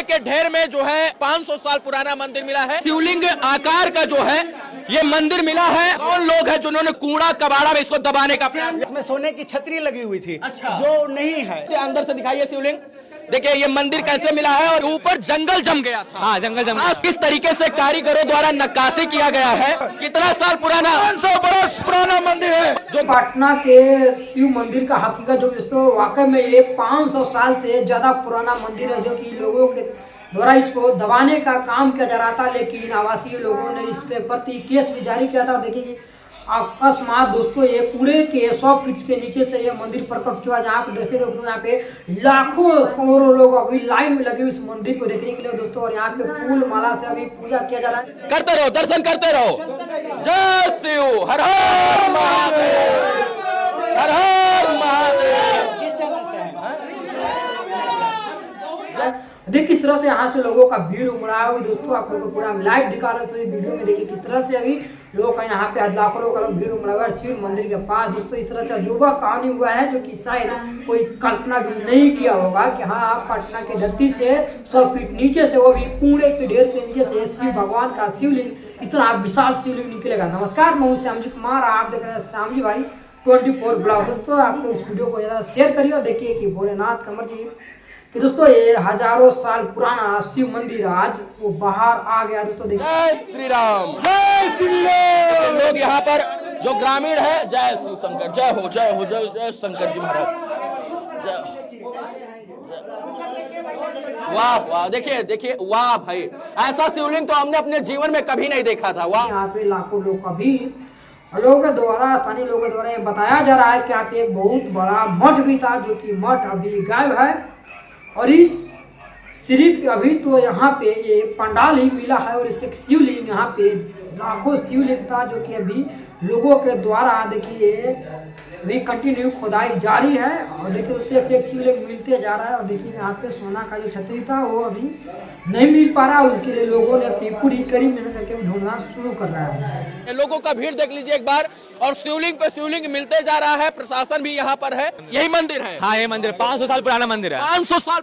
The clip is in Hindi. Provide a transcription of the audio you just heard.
के ढेर में जो है 500 साल पुराना मंदिर मिला है। शिवलिंग आकार का जो है ये मंदिर मिला है। कौन लोग हैं जिन्होंने कूड़ा कबाड़ा में इसको दबाने का प्रयास? इसमें सोने की छतरी लगी हुई थी। अच्छा। जो नहीं है। अंदर से दिखाइए शिवलिंग। देखिए ये मंदिर कैसे मिला है और ऊपर जंगल जम गया था। हाँ, जंगल जम आज किस तरीके से कारीगरों द्वारा नक्काशी किया गया है। कितना साल पुराना? 500 बरस पुराना मंदिर है। जो पटना के शिव मंदिर का हकीकत जो दोस्तों वाकई में ये 500 साल से ज्यादा पुराना मंदिर है, जो कि लोगों के द्वारा इसको दबाने का काम किया जा रहा था, लेकिन आवासीय लोगों ने इसके प्रति केस भी जारी किया था। और देखिए अकस्मात दोस्तों ये कूड़े के 100 फीट के नीचे से ये मंदिर प्रकट चुका है, जहाँ पे देखिए दोस्तों यहाँ पे लाखों करोड़ों लोग अभी लाइन में लगे हुए इस मंदिर को देखने के लिए दोस्तों। और यहाँ पे फूल माला से अभी पूजा किया जा रहा है। करते रहो, दर्शन करते रहो। जय शिव, हर हर महादेव, हर हर महादेव। किस चैनल से है? देखिए किस तरह से यहाँ से लोगों का भीड़ उमड़ा है दोस्तों। आप लोगों को पूरा लाइव दिखा रहे थे वीडियो में। देखिए किस तरह से अभी लोगों का यहाँ पे लाखों लोगों का भीड़ उमड़ा हुआ है शिव मंदिर के पास दोस्तों। इस तरह से अजूबा कहानी हुआ है, जो कि शायद कोई कल्पना भी नहीं किया होगा कि हाँ पटना की धरती से 100 फीट नीचे से, वो भी कूड़े के ढेर के नीचे से शिव भगवान का शिवलिंग, इतना विशाल शिवलिंग निकलेगा। नमस्कार, मैं हूं श्यामजी कुमार, आप देख रहे हैं श्यामजी भाई 24 ब्लॉग। दोस्तों आप लोग इस वीडियो को ज़्यादा शेयर करिए और देखिए कि भोलेनाथ का मर्जी कि दोस्तों ये हजारों साल पुराना शिव मंदिर आज वो बाहर आ गया दोस्तों। देखिए जय श्री राम, जय श्री राम। लोग यहाँ पर जो ग्रामीण है, जय शिव शंकर, जय हो जय हो जय जय शंकर जी महाराज, जय। वाह वाह, देखिए देखिए, वाह भाई, ऐसा शिवलिंग तो हमने अपने जीवन में कभी नहीं देखा था। वाह। यहाँ पे लाखों लोग का भी लोगों के द्वारा, स्थानीय लोगों के द्वारा ये बताया जा रहा है कि यहाँ पे एक बहुत बड़ा मठ भी था, जो कि मठ अभी गायब है। और इस सिर्फ अभी तो यहाँ पे ये पंडाल ही मिला है, और इस एक शिवलिंग यहाँ पे लाखों शिवलिंग था, जो कि अभी लोगों के द्वारा देखिए अभी कंटिन्यू खुदाई जारी है। और देखिए उससे एक शिवलिंग मिलते जा रहा है। और देखिए यहाँ पे सोना का जो छतरी था वो अभी नहीं मिल पा रहा, उसके लिए लोगों ने अपनी पूरी कड़ी मेहनत करके ढूंढना शुरू कर रहा है। लोगों का भीड़ देख लीजिए एक बार, और शिवलिंग पे शिवलिंग मिलते जा रहा है। प्रशासन भी यहाँ पर है। यही मंदिर है। हाँ, ये मंदिर 500 साल पुराना मंदिर है। 500 साल